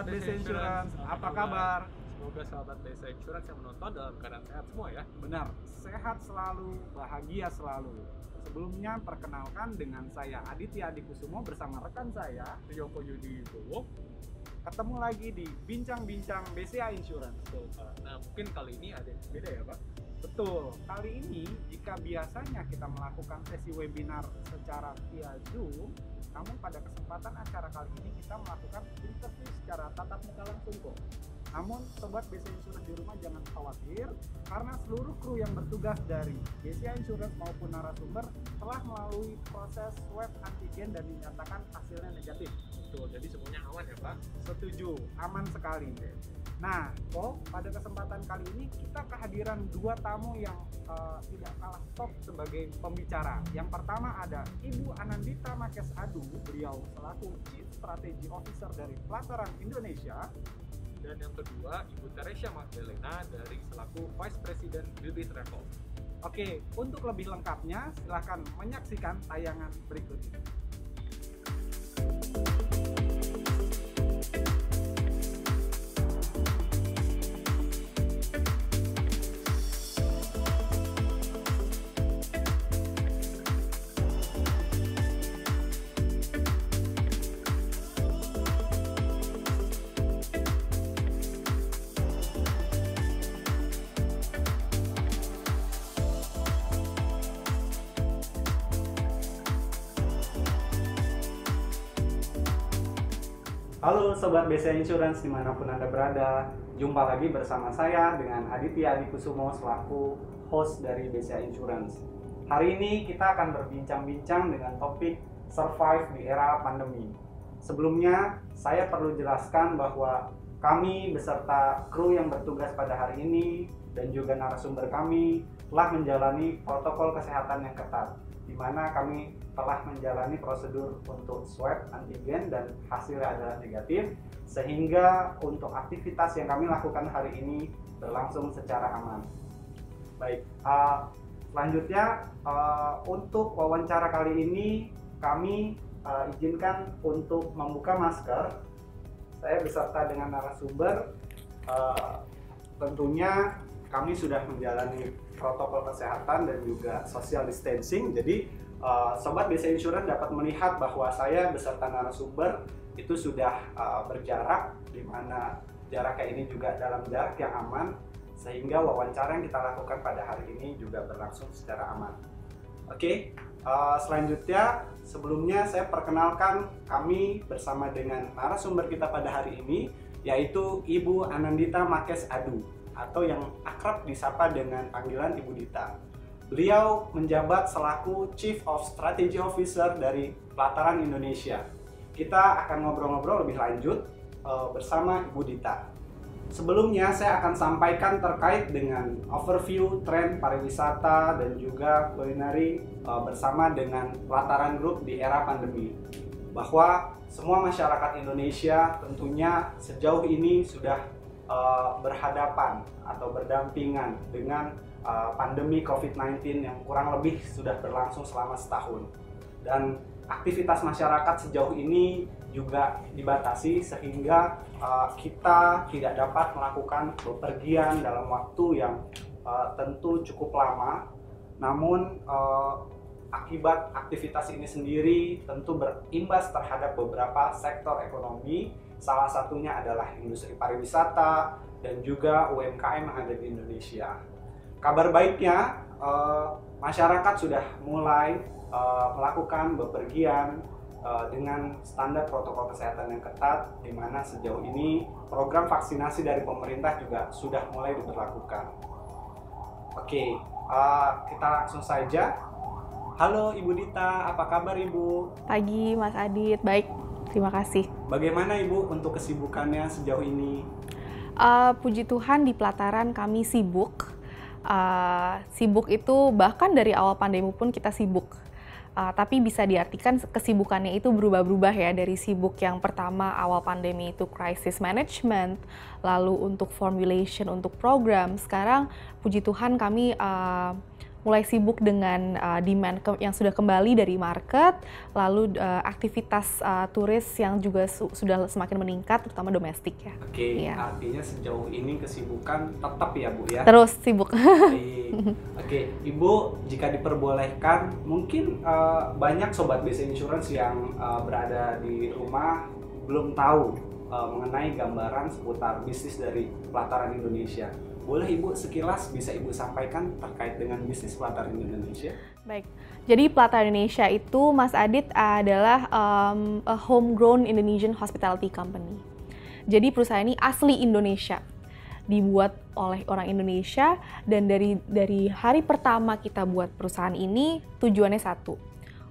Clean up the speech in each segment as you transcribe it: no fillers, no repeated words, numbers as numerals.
Sobat BC Insurance, apa kabar? Semoga sahabat BC Insurance yang menonton dalam keadaan sehat semua ya. Benar, sehat selalu, bahagia selalu. Sebelumnya perkenalkan dengan saya Aditya Adikusumo bersama rekan saya Yoko Yudi Bowo. ketemu lagi di Bincang-Bincang BCA Insurance. Betul, Pak. Nah, mungkin kali ini ada yang beda ya, Pak? Betul, kali ini jika biasanya kita melakukan sesi webinar secara via Zoom, namun pada kesempatan acara kali ini kita melakukan interview secara tatap muka langsung kok. Namun Sobat BCA Insurance di rumah jangan khawatir, karena seluruh kru yang bertugas dari BCA Insurance maupun narasumber telah melalui proses swab antigen dan dinyatakan hasilnya negatif. Betul, jadi semuanya aman ya, Pak? Setuju, aman sekali. Nah, kok pada kesempatan kali ini kita kehadiran dua tamu yang tidak kalah top sebagai pembicara. Yang pertama ada Ibu Anandita Makes Adu, beliau selaku Chief Strategy Officer dari Pelataran Indonesia. Dan yang kedua, Ibu Teresia Magdalena dari selaku Vice President Beauty Travel. Oke, untuk lebih lengkapnya silahkan menyaksikan tayangan berikut ini. Halo Sobat BCA Insurance dimanapun Anda berada. Jumpa lagi bersama saya dengan Aditya Adikusumo selaku host dari BCA Insurance. Hari ini kita akan berbincang-bincang dengan topik survive di era pandemi. Sebelumnya saya perlu jelaskan bahwa kami beserta kru yang bertugas pada hari ini dan juga narasumber kami telah menjalani protokol kesehatan yang ketat, di mana kami telah menjalani prosedur untuk swab antigen dan hasilnya adalah negatif, sehingga untuk aktivitas yang kami lakukan hari ini berlangsung secara aman. Baik, selanjutnya untuk wawancara kali ini kami izinkan untuk membuka masker. Saya beserta dengan narasumber, tentunya kami sudah menjalani protokol kesehatan dan juga social distancing. Jadi Sobat BCA Insurance dapat melihat bahwa saya beserta narasumber itu sudah berjarak, di mana jaraknya ini juga dalam jarak yang aman, sehingga wawancara yang kita lakukan pada hari ini juga berlangsung secara aman. Oke, selanjutnya sebelumnya saya perkenalkan kami bersama dengan narasumber kita pada hari ini, yaitu Ibu Anandita Makes Adu, atau yang akrab disapa dengan panggilan Ibu Dita. Beliau menjabat selaku Chief of Strategy Officer dari Pelataran Indonesia. Kita akan ngobrol-ngobrol lebih lanjut bersama Ibu Dita. Sebelumnya saya akan sampaikan terkait dengan overview tren pariwisata dan juga kulineri bersama dengan Pelataran Group di era pandemi. Bahwa semua masyarakat Indonesia tentunya sejauh ini sudah berhadapan atau berdampingan dengan pandemi COVID-19 yang kurang lebih sudah berlangsung selama setahun, dan aktivitas masyarakat sejauh ini juga dibatasi sehingga kita tidak dapat melakukan bepergian dalam waktu yang tentu cukup lama. Namun akibat aktivitas ini sendiri tentu berimbas terhadap beberapa sektor ekonomi, salah satunya adalah industri pariwisata dan juga UMKM yang ada di Indonesia. Kabar baiknya, masyarakat sudah mulai melakukan bepergian dengan standar protokol kesehatan yang ketat, di mana sejauh ini program vaksinasi dari pemerintah juga sudah mulai diberlakukan. Oke, kita langsung saja. Halo Ibu Dita, apa kabar Ibu? Pagi Mas Adit, baik, terima kasih. Bagaimana Ibu untuk kesibukannya sejauh ini? Puji Tuhan di Pelataran kami sibuk. Sibuk itu bahkan dari awal pandemi pun kita sibuk. Tapi bisa diartikan kesibukannya itu berubah-ubah ya, dari sibuk yang pertama awal pandemi itu crisis management, lalu untuk formulation untuk program. Sekarang puji Tuhan kami mulai sibuk dengan demand yang sudah kembali dari market, lalu aktivitas turis yang juga sudah semakin meningkat, terutama domestik ya. Oke, artinya sejauh ini kesibukan tetap ya Bu ya? Terus sibuk. Oke, Ibu jika diperbolehkan, mungkin banyak Sobat BC Insurance yang berada di rumah belum tahu mengenai gambaran seputar bisnis dari Pelataran Indonesia. Boleh Ibu sekilas bisa Ibu sampaikan terkait dengan bisnis Pelataran Indonesia? Baik, jadi Pelataran Indonesia itu Mas Adit adalah a homegrown Indonesian hospitality company. Jadi perusahaan ini asli Indonesia, dibuat oleh orang Indonesia, dan dari hari pertama kita buat perusahaan ini tujuannya satu,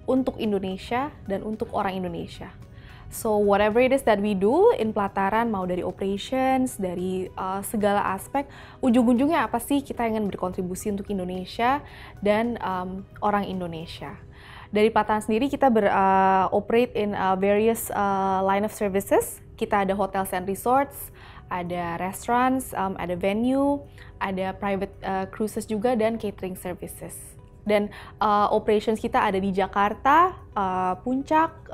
untuk Indonesia dan untuk orang Indonesia. So whatever it is that we do in Pelataran, mau dari operations, dari segala aspek, ujung-ujungnya apa sih, kita ingin berkontribusi untuk Indonesia dan orang Indonesia. Dari Pelataran sendiri kita operate in various line of services. Kita ada hotels and resorts, ada restaurants, ada venue, ada private cruises juga, dan catering services. Dan operations kita ada di Jakarta, Puncak,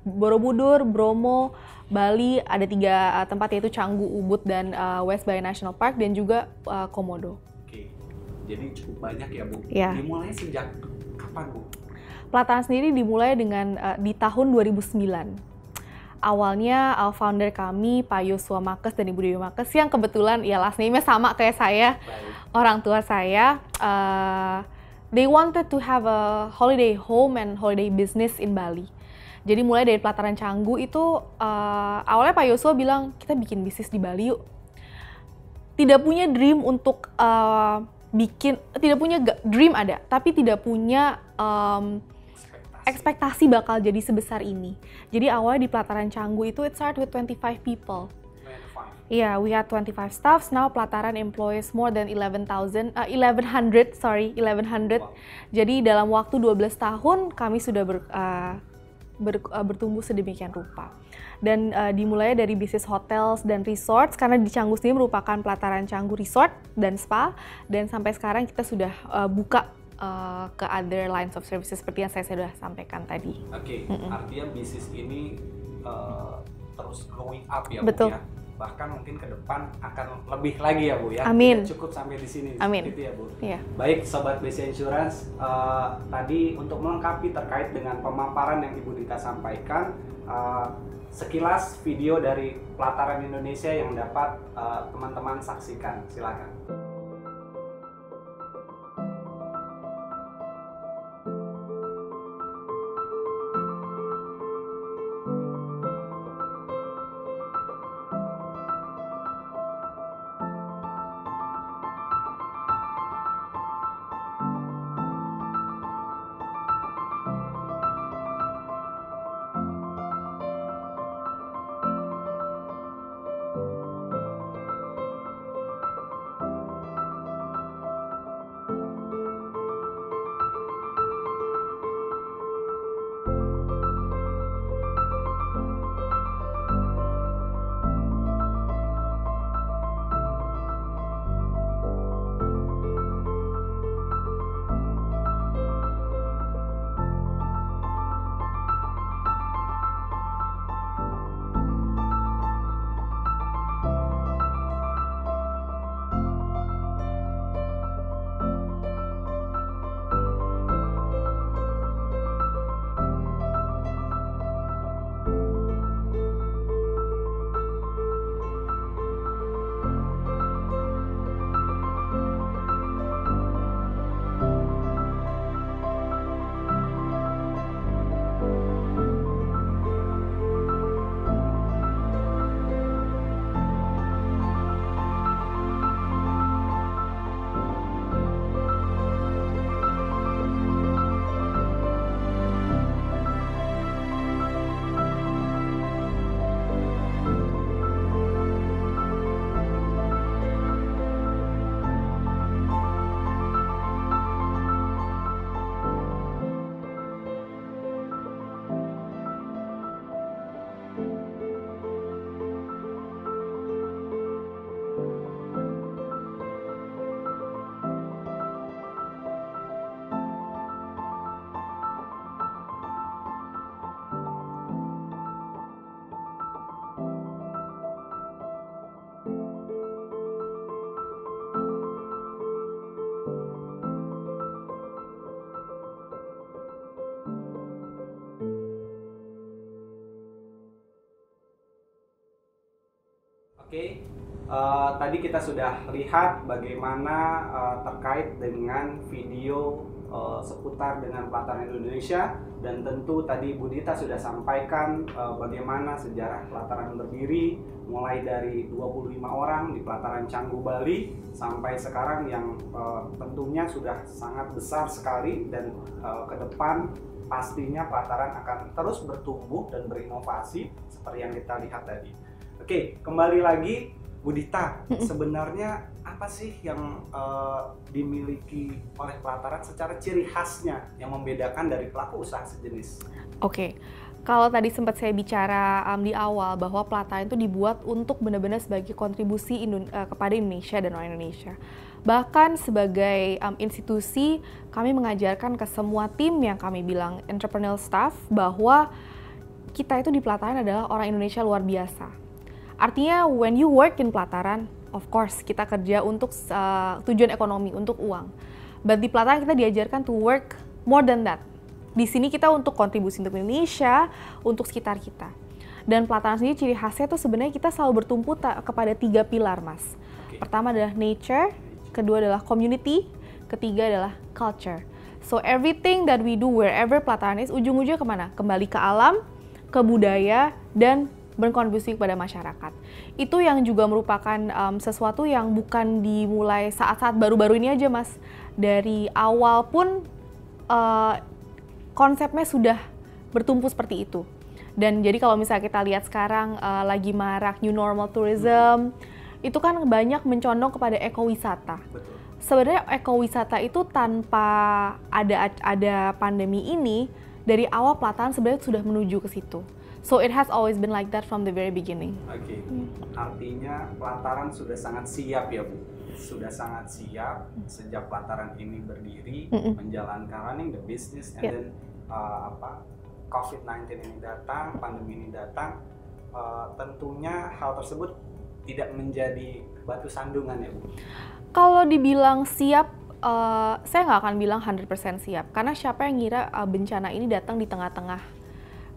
Borobudur, Bromo, Bali, ada 3 tempat, yaitu Canggu, Ubud, dan West Bay National Park, dan juga Komodo. Oke, jadi cukup banyak ya Bu. Ya. Dimulai sejak kapan Bu? Pelataran sendiri dimulai dengan di tahun 2009. Awalnya founder kami, Pak Yosua Makes dan Ibu Dewi Makes, yang kebetulan ya last name-nya sama kayak saya, orang tua saya. They wanted to have a holiday home and holiday business in Bali. Jadi mulai dari Pelataran Canggu itu, awalnya Pak Yosua bilang, kita bikin bisnis di Bali yuk. Tidak punya dream untuk tidak punya dream ada, tapi tidak punya ekspektasi bakal jadi sebesar ini. Jadi awalnya di Pelataran Canggu itu it started with 25 people. Yeah, we had 25 staffs. Now Pelataran employs more than 1100. Wow. Jadi dalam waktu 12 tahun kami sudah bertumbuh sedemikian rupa. Dan dimulai dari bisnis hotels dan resorts, karena di Canggu sendiri merupakan Pelataran Canggu Resort dan Spa, dan sampai sekarang kita sudah buka ke other lines of services seperti yang saya sudah sampaikan tadi. Oke, artinya bisnis ini terus growing up ya Betul. Bu ya. Bahkan mungkin ke depan akan lebih lagi ya Bu ya. Amin. Tidak cukup sampai di sini. Amin. Seperti itu ya Bu. Iya. Baik Sobat BC Insurance, tadi untuk melengkapi terkait dengan pemaparan yang Ibu Dita sampaikan, sekilas video dari Pelataran Indonesia yang dapat teman-teman saksikan. Silakan. Oke, tadi kita sudah lihat bagaimana terkait dengan video seputar dengan pelataran Indonesia, dan tentu tadi Bu Dita sudah sampaikan bagaimana sejarah pelataran berdiri mulai dari 25 orang di pelataran Canggu Bali sampai sekarang yang tentunya sudah sangat besar sekali, dan ke depan pastinya pelataran akan terus bertumbuh dan berinovasi seperti yang kita lihat tadi. Oke, kembali lagi Bu Dita, sebenarnya apa sih yang dimiliki oleh pelataran secara ciri khasnya yang membedakan dari pelaku usaha sejenis? Oke, kalau tadi sempat saya bicara di awal bahwa pelataran itu dibuat untuk benar-benar sebagai kontribusi kepada Indonesia dan orang Indonesia. Bahkan sebagai institusi, kami mengajarkan ke semua tim yang kami bilang entrepreneurial staff bahwa kita itu di pelataran adalah orang Indonesia luar biasa. Artinya, when you work in pelataran, of course kita kerja untuk tujuan ekonomi, untuk uang. But di pelataran kita diajarkan to work more than that. Di sini kita untuk kontribusi untuk Indonesia, untuk sekitar kita. Dan pelataran sendiri ciri khasnya tuh sebenarnya kita selalu bertumpu kepada 3 pilar, Mas. Okay. Pertama adalah nature, kedua adalah community, ketiga adalah culture. So everything that we do wherever pelataran is, ujung-ujungnya kemana? Kembali ke alam, ke budaya, dan berkontribusi kepada masyarakat. Itu yang juga merupakan sesuatu yang bukan dimulai saat-saat baru-baru ini aja, Mas. Dari awal pun konsepnya sudah bertumpu seperti itu. Dan jadi kalau misalnya kita lihat sekarang lagi marak new normal tourism, itu kan banyak mencondong kepada ekowisata. Betul. Sebenarnya ekowisata itu tanpa ada pandemi ini, dari awal pelataran sebenarnya sudah menuju ke situ. So it has always been like that from the very beginning. Oke, artinya pelataran sudah sangat siap ya Bu, sudah sangat siap sejak pelataran ini berdiri, menjalankan running the business, and then COVID-19 ini datang, pandemi ini datang, tentunya hal tersebut tidak menjadi batu sandungan ya Bu. Kalau dibilang siap, saya nggak akan bilang 100% siap, karena siapa yang ngira bencana ini datang di tengah-tengah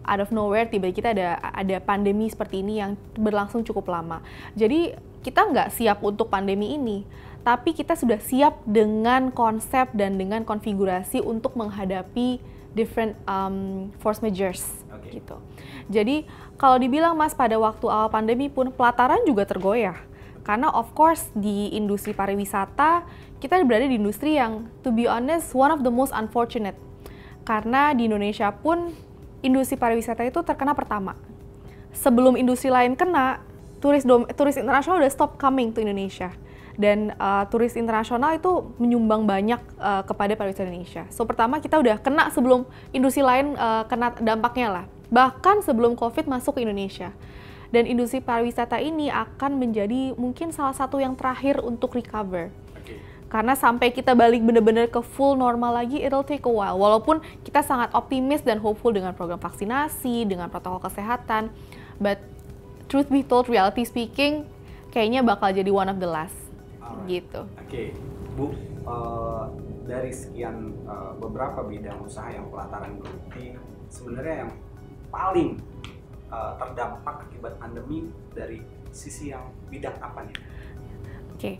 out of nowhere, tiba-tiba kita ada pandemi seperti ini yang berlangsung cukup lama. Jadi kita nggak siap untuk pandemi ini, tapi kita sudah siap dengan konsep dan dengan konfigurasi untuk menghadapi different force measures. Okay. Gitu. Jadi kalau dibilang Mas, pada waktu awal pandemi pun pelataran juga tergoyah. Karena of course di industri pariwisata, kita berada di industri yang to be honest one of the most unfortunate. Karena di Indonesia pun industri pariwisata itu terkena pertama. Sebelum industri lain kena, turis internasional udah stop coming to Indonesia. Dan turis internasional itu menyumbang banyak kepada pariwisata Indonesia. So pertama kita udah kena sebelum industri lain kena dampaknya lah. Bahkan sebelum COVID masuk ke Indonesia. Dan industri pariwisata ini akan menjadi mungkin salah satu yang terakhir untuk recover. Karena sampai kita balik benar-benar ke full normal lagi, it'll take a while. Walaupun kita sangat optimis dan hopeful dengan program vaksinasi, dengan protokol kesehatan. But truth be told, reality speaking, kayaknya bakal jadi one of the last. Gitu. Oke, Bu, dari sekian beberapa bidang usaha yang pelataran geluti, sebenarnya yang paling terdampak akibat pandemi dari sisi yang bidang apa nih? Oke.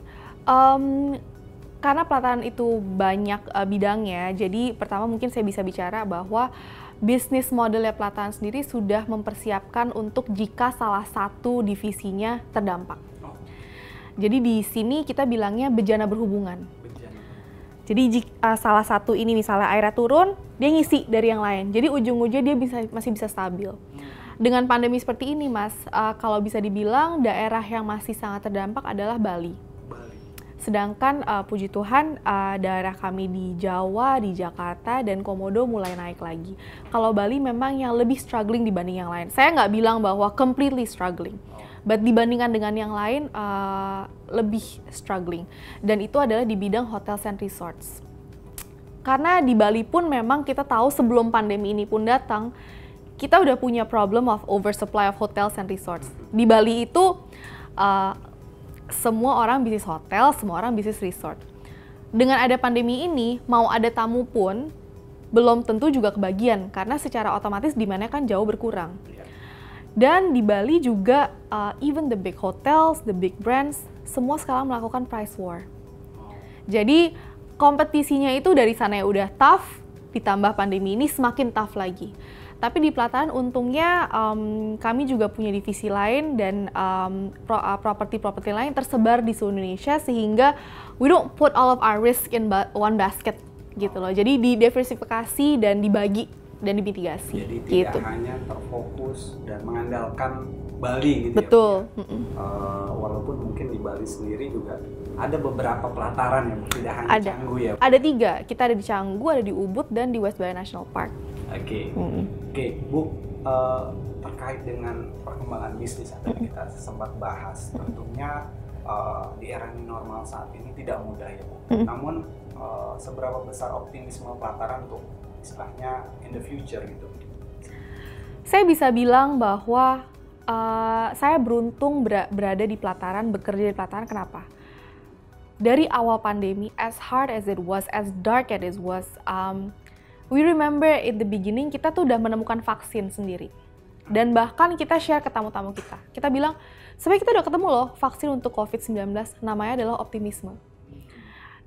Karena pelataran itu banyak bidangnya, jadi pertama mungkin saya bisa bicara bahwa bisnis modelnya pelataran sendiri sudah mempersiapkan untuk jika salah satu divisinya terdampak. Jadi di sini kita bilangnya bejana berhubungan. Jadi jika salah satu ini misalnya airnya turun, dia ngisi dari yang lain. Jadi ujung-ujungnya dia masih bisa stabil. Dengan pandemi seperti ini, Mas, kalau bisa dibilang daerah yang masih sangat terdampak adalah Bali. Sedangkan puji Tuhan daerah kami di Jawa, di Jakarta, dan Komodo mulai naik lagi. Kalau Bali memang yang lebih struggling dibanding yang lain. Saya nggak bilang bahwa completely struggling, but dibandingkan dengan yang lain lebih struggling. Dan itu adalah di bidang hotels and resorts. Karena di Bali pun memang kita tahu sebelum pandemi ini pun datang, kita udah punya problem of oversupply of hotels and resorts. Di Bali itu semua orang bisnis hotel, semua orang bisnis resort. Dengan ada pandemi ini, mau ada tamu pun belum tentu juga kebagian, karena secara otomatis demand-nya kan jauh berkurang. Dan di Bali juga even the big hotels, the big brands, semua sekarang melakukan price war. Jadi kompetisinya itu dari sana yang udah tough, ditambah pandemi ini semakin tough lagi. Tapi di Pelataran untungnya kami juga punya divisi lain dan properti-properti lain tersebar di seluruh Indonesia sehingga we don't put all of our risk in one basket gitu loh. Jadi didiversifikasi dan dibagi dan dimitigasi. Jadi gitu. tidak hanya terfokus dan mengandalkan Bali gitu. Betul. Ya. Walaupun mungkin di Bali sendiri juga ada beberapa pelataran yang tidak hanya Canggu ya. Ada 3. Kita ada di Canggu, ada di Ubud dan di West Bayan National Park. Oke, Bu, terkait dengan perkembangan bisnis yang tadi kita sempat bahas, tentunya di era new normal saat ini tidak mudah ya, Bu. Namun seberapa besar optimisme Pelataran untuk istilahnya in the future gitu? Saya bisa bilang bahwa saya beruntung berada di Pelataran, bekerja di Pelataran. Kenapa? Dari awal pandemi, as hard as it was, as dark as it was, we remember in the beginning kita tuh udah menemukan vaksin sendiri. Dan bahkan kita share ke tamu-tamu kita. Kita bilang, sebenarnya kita udah ketemu loh vaksin untuk COVID-19, namanya adalah optimisme.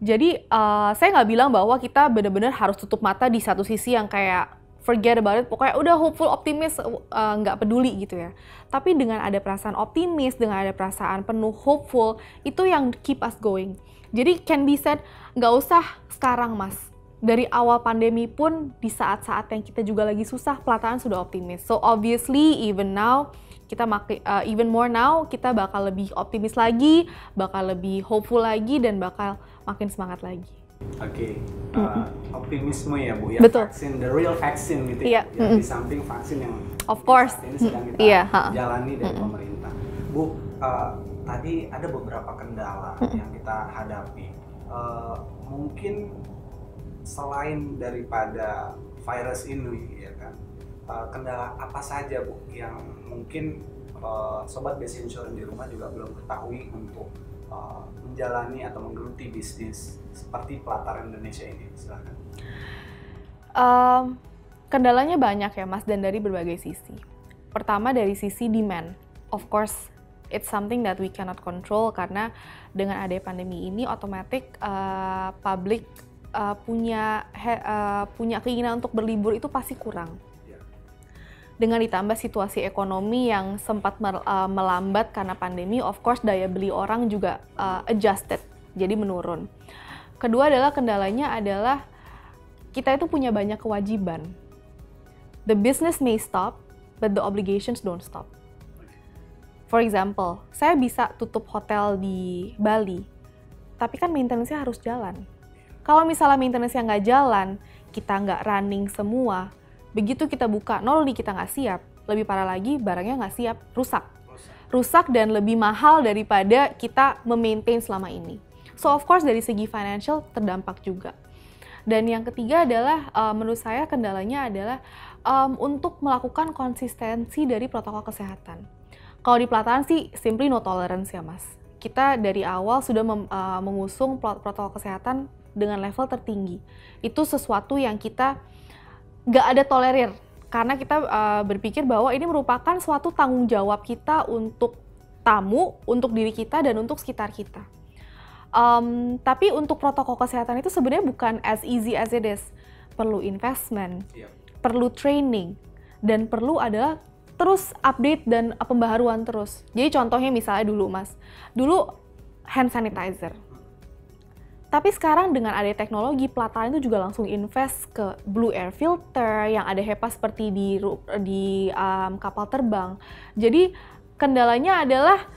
Jadi saya nggak bilang bahwa kita benar-benar harus tutup mata di satu sisi yang kayak forget about it, pokoknya udah hopeful, optimis, nggak peduli gitu ya. Tapi dengan ada perasaan optimis, dengan ada perasaan penuh hopeful, itu yang keep us going. Jadi can be said, nggak usah sekarang mas. Dari awal pandemi pun di saat-saat yang kita juga lagi susah, Pelataran sudah optimis. So obviously even now kita even more now kita bakal lebih optimis lagi, bakal lebih hopeful lagi dan bakal makin semangat lagi. Oke, optimisme ya Bu ya. Betul. Vaksin, the real vaccine gitu ya. Di samping vaksin yang of course saat ini sedang kita jalani dari pemerintah. Bu, tadi ada beberapa kendala yang kita hadapi. Mungkin selain daripada virus ini ya kan, kendala apa saja Bu yang mungkin sobat Best Insurance di rumah juga belum ketahui untuk menjalani atau menggeluti bisnis seperti Pelataran Indonesia ini? Silakan. Kendalanya banyak ya mas, dan dari berbagai sisi. Pertama dari sisi demand, of course it's something that we cannot control karena dengan adanya pandemi ini otomatis publik punya keinginan untuk berlibur itu pasti kurang. Dengan ditambah situasi ekonomi yang sempat melambat karena pandemi, of course daya beli orang juga adjusted, jadi menurun. Kedua adalah kendalanya adalah kita itu punya banyak kewajiban. The business may stop, but the obligations don't stop. For example, saya bisa tutup hotel di Bali, tapi kan maintenance-nya harus jalan. Kalau misalnya maintenance-nya nggak jalan, kita nggak running semua, begitu kita buka, not only kita nggak siap, lebih parah lagi barangnya nggak siap, rusak dan lebih mahal daripada kita memaintain selama ini. So of course dari segi financial terdampak juga. Dan yang ketiga adalah menurut saya kendalanya adalah untuk melakukan konsistensi dari protokol kesehatan. Kalau di Pelataran sih simply no tolerance ya mas. Kita dari awal sudah mengusung protokol kesehatan dengan level tertinggi. Itu sesuatu yang kita nggak ada tolerir, karena kita berpikir bahwa ini merupakan suatu tanggung jawab kita untuk tamu, untuk diri kita, dan untuk sekitar kita. Tapi untuk protokol kesehatan itu sebenarnya bukan as easy as it is. Perlu investment, perlu training, dan perlu adalah terus update dan pembaharuan terus. Jadi contohnya misalnya dulu hand sanitizer. Tapi sekarang dengan ada teknologi, Pelataran itu juga langsung invest ke blue air filter yang ada HEPA seperti di kapal terbang. Jadi kendalanya adalah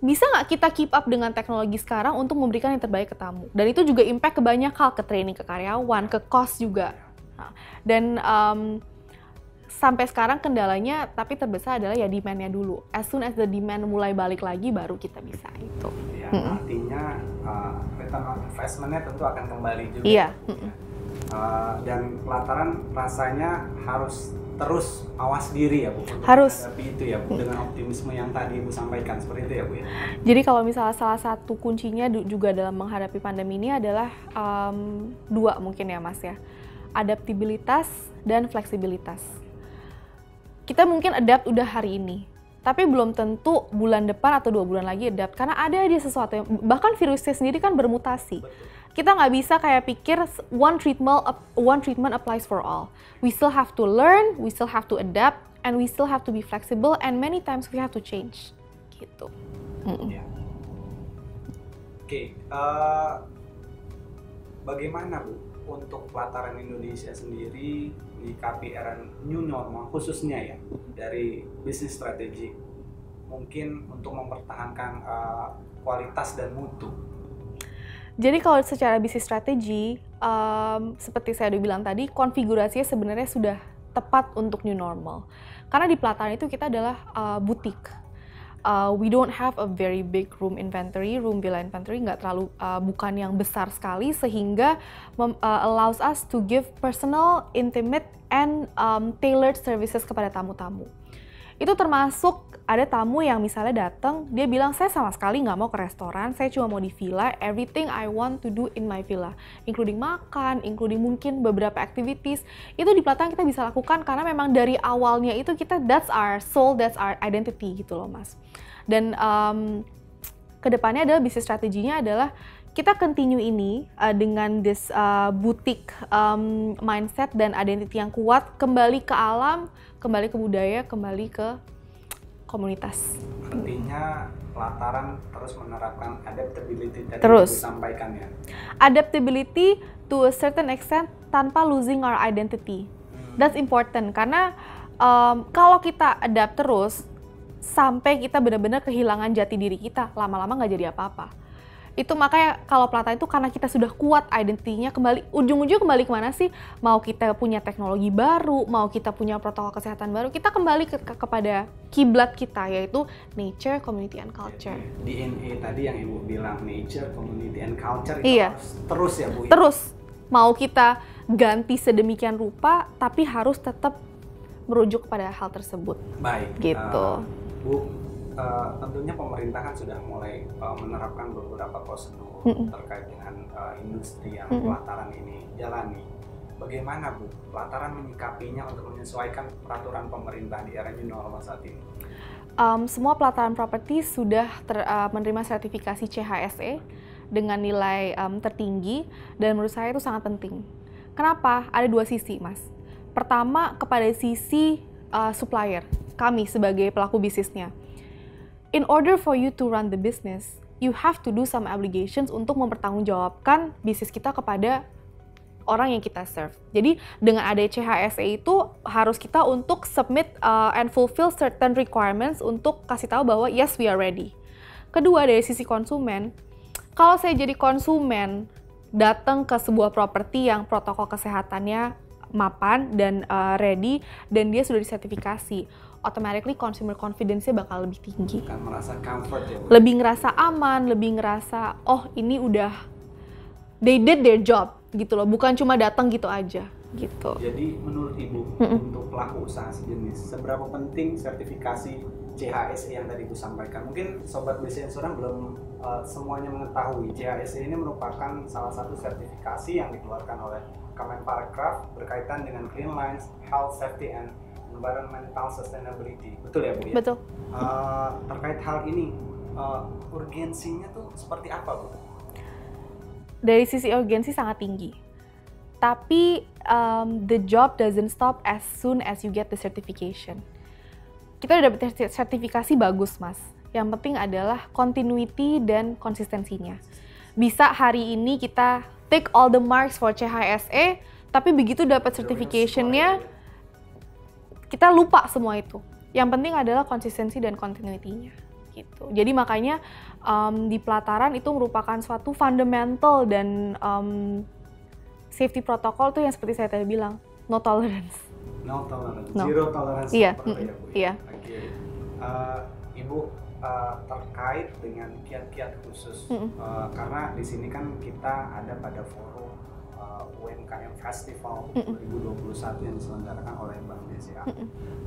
bisa nggak kita keep up dengan teknologi sekarang untuk memberikan yang terbaik ke tamu. Dan itu juga impact ke banyak hal, ke training ke karyawan, ke cost juga. Dan sampai sekarang kendalanya tapi terbesar adalah ya demand-nya dulu. As soon as the demand mulai balik lagi baru kita bisa itu. Ya, artinya return on investment-nya tentu akan kembali juga. Iya. Dan Pelataran rasanya harus terus awas diri ya Bu, untuk harus menghadapi itu ya Bu, dengan optimisme yang tadi Ibu sampaikan, seperti itu ya Bu ya. Jadi kalau misalnya salah satu kuncinya juga dalam menghadapi pandemi ini adalah dua mungkin ya Mas ya, adaptabilitas dan fleksibilitas. kita mungkin adapt udah hari ini, tapi belum tentu bulan depan atau 2 bulan lagi adapt, karena ada aja sesuatu yang, bahkan virusnya sendiri kan bermutasi. Kita nggak bisa kayak pikir one treatment applies for all. We still have to learn, we still have to adapt, and we still have to be flexible, and many times we have to change. Gitu. Ya. Oke, bagaimana Bu untuk pelataran Indonesia sendiri menyikapi era new normal khususnya ya dari bisnis strategi mungkin untuk mempertahankan kualitas dan mutu? Jadi kalau secara bisnis strategi, seperti saya udah bilang tadi, konfigurasinya sebenarnya sudah tepat untuk new normal. Karena di pelataran itu kita adalah butik. We don't have a very big room villa inventory, nggak terlalu bukan yang besar sekali, sehingga allows us to give personal, intimate, and tailored services kepada tamu-tamu. Itu termasuk ada tamu yang misalnya datang, dia bilang, saya sama sekali nggak mau ke restoran, saya cuma mau di villa, everything I want to do in my villa, including makan, including mungkin beberapa activities, itu di pelataran kita bisa lakukan karena memang dari awalnya itu kita, that's our soul, that's our identity gitu loh Mas. Dan kedepannya adalah bisnis strateginya adalah kita continue ini dengan this boutique mindset dan identity yang kuat, kembali ke alam, kembali ke budaya, kembali ke komunitas. Artinya pelataran terus menerapkan adaptability tadi terus yang disampaikan ya. Adaptability to a certain extent tanpa losing our identity. That's important karena kalau kita adapt terus sampai kita benar-benar kehilangan jati diri kita, lama-lama nggak jadi apa-apa. Itu makanya kalau pelataran itu karena kita sudah kuat identitinya, kembali ujung-ujung kembali kemana sih? Mau kita punya teknologi baru, mau kita punya protokol kesehatan baru, kita kembali kepada kiblat kita, yaitu nature, community, and culture. DNA tadi yang Ibu bilang, nature, community, and culture itu harus terus ya Bu? Terus, mau kita ganti sedemikian rupa, tapi harus tetap merujuk kepada hal tersebut. Baik. Gitu. Bu, tentunya pemerintah kan sudah mulai menerapkan beberapa prosedur terkait dengan industri yang pelataran ini jalani. Bagaimana Bu, pelataran menyikapinya untuk menyesuaikan peraturan pemerintah di era new normal saat ini? Semua pelataran properti sudah menerima sertifikasi CHSE dengan nilai tertinggi, dan menurut saya itu sangat penting. Kenapa? Ada 2 sisi, Mas. Pertama, kepada sisi supplier, kami sebagai pelaku bisnisnya. In order for you to run the business, you have to do some obligations untuk mempertanggungjawabkan bisnis kita kepada orang yang kita serve. Jadi dengan ada CHSE itu harus kita untuk submit and fulfill certain requirements untuk kasih tahu bahwa yes, we are ready. Kedua, dari sisi konsumen, kalau saya jadi konsumen datang ke sebuah properti yang protokol kesehatannya mapan dan ready dan dia sudah disertifikasi, automatically consumer confidence-nya bakal lebih tinggi. Kan merasa comfort ya Bu? Lebih ngerasa aman, lebih ngerasa oh ini udah they did their job gitu loh, bukan cuma datang gitu aja gitu. Jadi menurut Ibu untuk pelaku usaha sejenis, seberapa penting sertifikasi CHSE yang tadi Ibu sampaikan? Mungkin Sobat BC Insurance belum semuanya mengetahui CHSE ini merupakan salah satu sertifikasi yang dikeluarkan oleh Kemenparekraf berkaitan dengan clean lines, health, safety, and environmental sustainability. Betul ya Bu ya? Betul. Terkait hal ini, urgensinya tuh seperti apa Bu? Dari sisi urgensi sangat tinggi. Tapi the job doesn't stop as soon as you get the certification. Kita udah dapat sertifikasi bagus, Mas. Yang penting adalah continuity dan konsistensinya. Bisa hari ini kita take all the marks for CHSE, tapi begitu dapat certification-nya, kita lupa semua itu. Yang penting adalah konsistensi dan continuity-nya. Gitu. Jadi makanya di pelataran itu merupakan suatu fundamental dan safety protocol tuh yang seperti saya tadi bilang, no tolerance. No tolerance, No. zero tolerance. Iya. Ya, Bu, ya? Iya. Oke. Ibu terkait dengan kiat-kiat khusus, karena di sini kan kita ada pada forum UMKM Festival 2021 yang diselenggarakan oleh Bank BCA.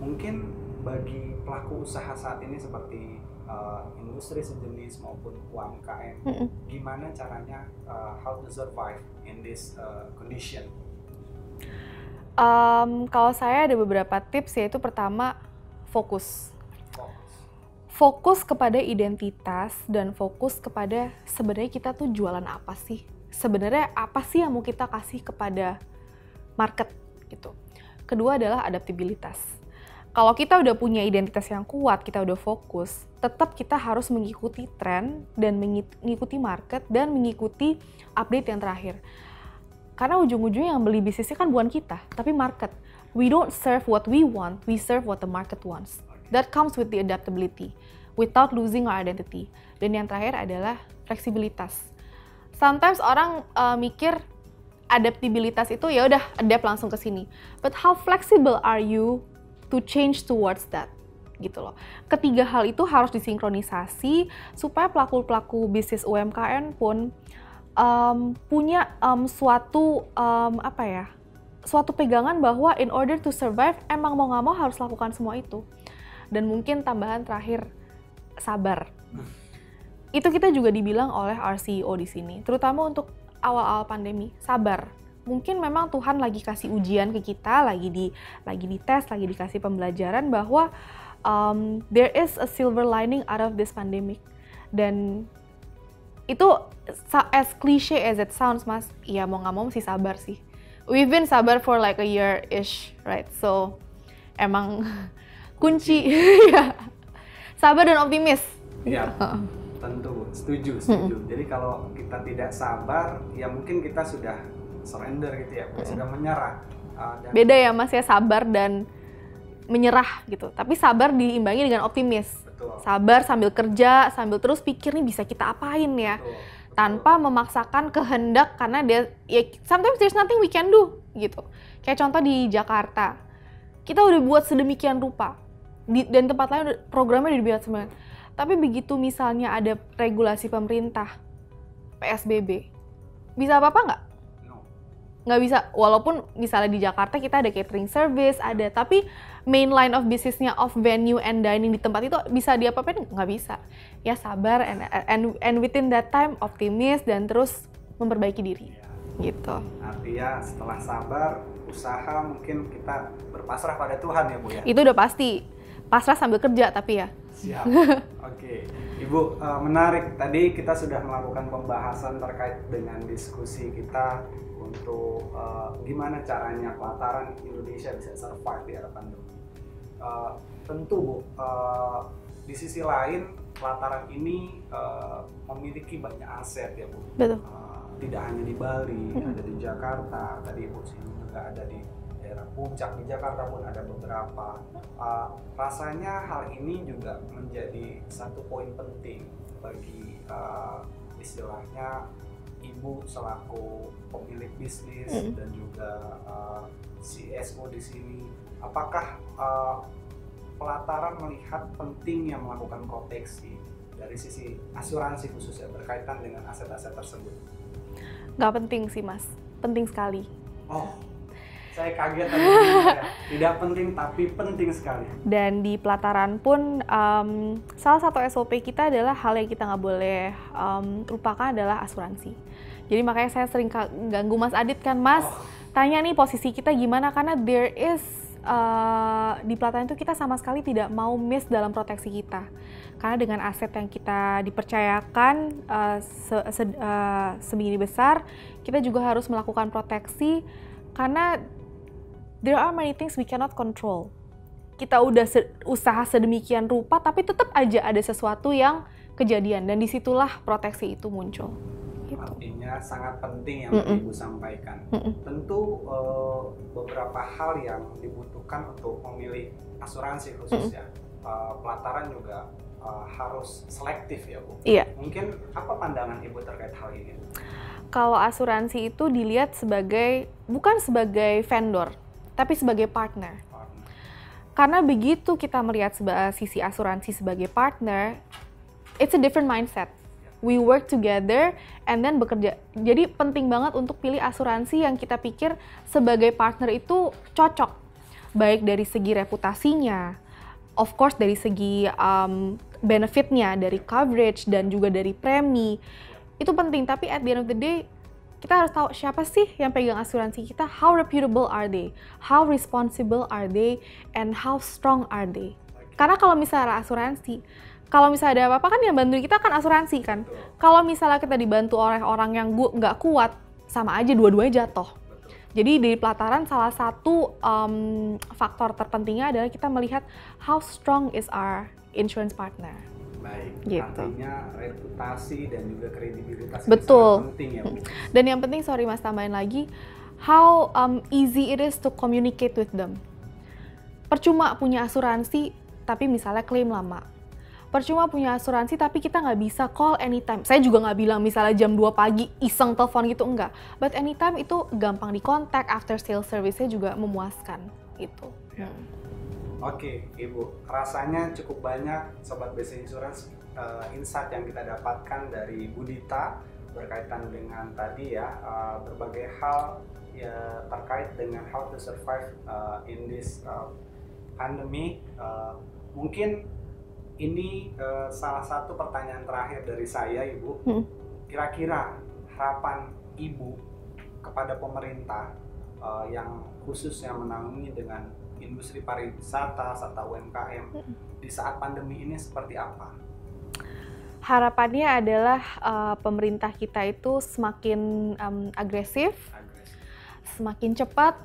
Mungkin bagi pelaku usaha saat ini seperti industri sejenis maupun UMKM, gimana caranya how to survive in this condition? Kalau saya ada beberapa tips, yaitu pertama, fokus. Fokus kepada identitas dan fokus kepada sebenarnya kita tuh jualan apa sih? Sebenarnya apa sih yang mau kita kasih kepada market gitu. Kedua adalah adaptabilitas. Kalau kita udah punya identitas yang kuat, kita udah fokus, tetap kita harus mengikuti tren dan mengikuti market dan mengikuti update yang terakhir. Karena ujung-ujungnya yang beli bisnisnya kan bukan kita, tapi market. We don't serve what we want, we serve what the market wants. That comes with the adaptability, without losing our identity. Dan yang terakhir adalah fleksibilitas. Sometimes orang mikir adaptabilitas itu ya udah adapt langsung ke sini. But how flexible are you to change towards that? Gitu loh. Ketiga hal itu harus disinkronisasi supaya pelaku-pelaku bisnis UMKM pun punya suatu pegangan bahwa in order to survive emang mau nggak mau harus lakukan semua itu. Dan mungkin tambahan terakhir, sabar. Itu kita juga dibilang oleh our CEO di sini, terutama untuk awal-awal pandemi, sabar. Mungkin memang Tuhan lagi kasih ujian ke kita, lagi dites, lagi dikasih pembelajaran bahwa there is a silver lining out of this pandemic. Dan itu as cliche as it sounds, Mas, ya mau nggak mau mesti sabar sih. We've been sabar for like a year-ish, right? So, emang kunci ya sabar dan optimis. Iya, tentu setuju. Jadi kalau kita tidak sabar, ya mungkin kita sudah surrender gitu ya, sudah menyerah. Beda ya Mas ya, sabar dan menyerah gitu. Tapi sabar diimbangi dengan optimis. Betul. Sabar sambil kerja, sambil terus pikir nih bisa kita apain ya. Betul. Tanpa memaksakan kehendak karena dia ya sometimes there's nothing we can do gitu. Kayak contoh di Jakarta, kita udah buat sedemikian rupa. Dan tempat lain programnya udah dibuat semuanya. Tapi begitu misalnya ada regulasi pemerintah, PSBB, bisa apa-apa nggak? No. Nggak bisa, walaupun misalnya di Jakarta kita ada catering service, ada, tapi main line of business-nya of venue and dining di tempat itu bisa diapa-apain? Nggak bisa. Ya sabar, and within that time optimis dan terus memperbaiki diri. Gitu. Artinya setelah sabar, usaha mungkin kita berpasrah pada Tuhan ya Bu ya? Itu udah pasti. Pasrah sambil kerja tapi ya. Siap. Oke. Ibu, menarik. Tadi kita sudah melakukan pembahasan terkait dengan diskusi kita untuk gimana caranya pelataran Indonesia bisa survive di era pandemi. Tentu Bu, di sisi lain pelataran ini memiliki banyak aset ya Bu. Betul. Tidak hanya di Bali, ada di Jakarta, tadi Ibu sini juga ada di daerah Puncak, di Jakarta pun ada beberapa. Rasanya hal ini juga menjadi satu poin penting bagi istilahnya Ibu selaku pemilik bisnis dan juga CSO di sini. Apakah pelataran melihat pentingnya melakukan proteksi dari sisi asuransi khususnya berkaitan dengan aset-aset tersebut? Nggak penting sih Mas, penting sekali. Oh, saya kaget tadi. Tidak penting tapi penting sekali. Dan di pelataran pun salah satu SOP kita adalah hal yang kita nggak boleh lupakan adalah asuransi. Jadi makanya saya sering ganggu Mas Adit kan, Mas tanya nih posisi kita gimana, karena there is di pelataran itu kita sama sekali tidak mau miss dalam proteksi kita. Karena dengan aset yang kita dipercayakan sebegini besar, kita juga harus melakukan proteksi karena there are many things we cannot control. Kita udah usaha sedemikian rupa, tapi tetap aja ada sesuatu yang kejadian, dan disitulah proteksi itu muncul. Gitu. Artinya sangat penting yang Ibu sampaikan. Tentu beberapa hal yang dibutuhkan untuk memilih asuransi khususnya. Pelataran juga harus selektif ya Bu. Iya. Mungkin apa pandangan Ibu terkait hal ini? Kalau asuransi itu dilihat sebagai bukan sebagai vendor, tapi sebagai partner. Karena begitu kita melihat sisi asuransi sebagai partner, it's a different mindset. We work together and then bekerja. Jadi penting banget untuk pilih asuransi yang kita pikir sebagai partner itu cocok. Baik dari segi reputasinya, of course dari segi benefitnya, dari coverage dan juga dari premi. Itu penting, tapi at the end of the day, kita harus tahu siapa sih yang pegang asuransi kita, how reputable are they, how responsible are they, and how strong are they. Karena kalau misalnya asuransi, kalau misalnya ada apa-apa kan yang bantu kita kan asuransi kan. Kalau misalnya kita dibantu oleh orang yang nggak kuat, sama aja dua-duanya jatuh. Jadi di pelataran salah satu faktor terpentingnya adalah kita melihat how strong is our insurance partner. Baik, Gitu. artinya reputasi dan juga kredibilitas ini Betul. sangat penting ya Bu. Dan yang penting, sorry Mas tambahin lagi, how easy it is to communicate with them. Percuma punya asuransi, tapi misalnya klaim lama. Percuma punya asuransi, tapi kita nggak bisa call anytime. Saya juga nggak bilang misalnya jam 2 pagi iseng telepon gitu, enggak. But anytime itu gampang dikontak, after sales service-nya juga memuaskan gitu. Ya. Oke, Ibu, rasanya cukup banyak Sobat BC Insurance insight yang kita dapatkan dari Bu Dita berkaitan dengan tadi ya, berbagai hal ya terkait dengan how to survive in this pandemic. Mungkin ini salah satu pertanyaan terakhir dari saya, Ibu. Kira-kira harapan Ibu kepada pemerintah yang khususnya menangani dengan industri pariwisata serta UMKM di saat pandemi ini seperti apa? Harapannya adalah pemerintah kita itu semakin agresif, semakin cepat,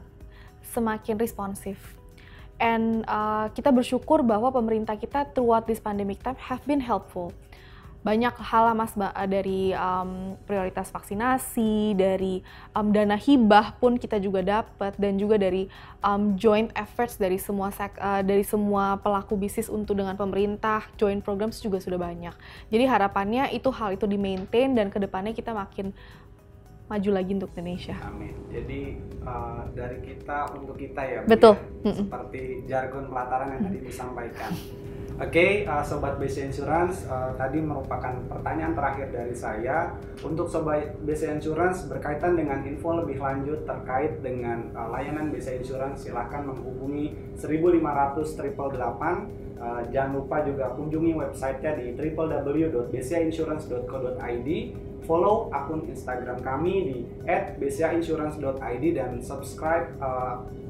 semakin responsif. And kita bersyukur bahwa pemerintah kita throughout this pandemic time have been helpful. Banyak hal Mas, dari prioritas vaksinasi, dari dana hibah pun kita juga dapat, dan juga dari joint efforts dari semua pelaku bisnis untuk dengan pemerintah, joint programs juga sudah banyak. Jadi harapannya hal itu di-maintain dan kedepannya kita makin maju lagi untuk Indonesia. Amin. Jadi dari kita untuk kita ya, Bu, betul. Ya? Seperti jargon pelataran yang tadi disampaikan. Oke, Sobat BC Insurance, tadi merupakan pertanyaan terakhir dari saya. Untuk Sobat BC Insurance berkaitan dengan info lebih lanjut terkait dengan layanan BC Insurance, silahkan menghubungi 1500888. Jangan lupa juga kunjungi websitenya di www.bcainsurance.co.id. Follow akun Instagram kami di @bcainsurance.id dan subscribe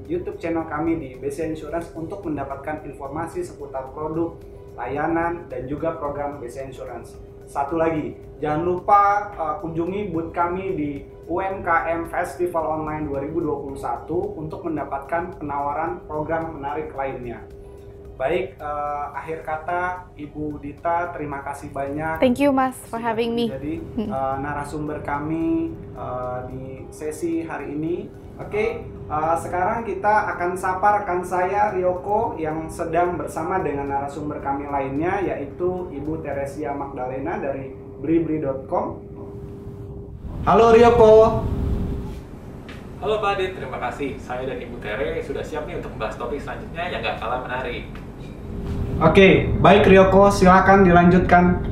YouTube channel kami di BC Insurance untuk mendapatkan informasi seputar produk, layanan, dan juga program BC Insurance. Satu lagi, jangan lupa kunjungi booth kami di UMKM Festival Online 2021 untuk mendapatkan penawaran program menarik lainnya. Baik, akhir kata Ibu Dita, terima kasih banyak. Thank you Mas for having me. Jadi narasumber kami di sesi hari ini. Oke, sekarang kita akan sapa rekan saya Ryoko yang sedang bersama dengan narasumber kami lainnya, yaitu Ibu Teresia Magdalena dari blibli.com. Halo Ryoko. Halo Pak Adit, terima kasih. Saya dan Ibu Tere sudah siap nih untuk membahas topik selanjutnya yang gak kalah menarik. Oke, baik Ryoko, silakan dilanjutkan.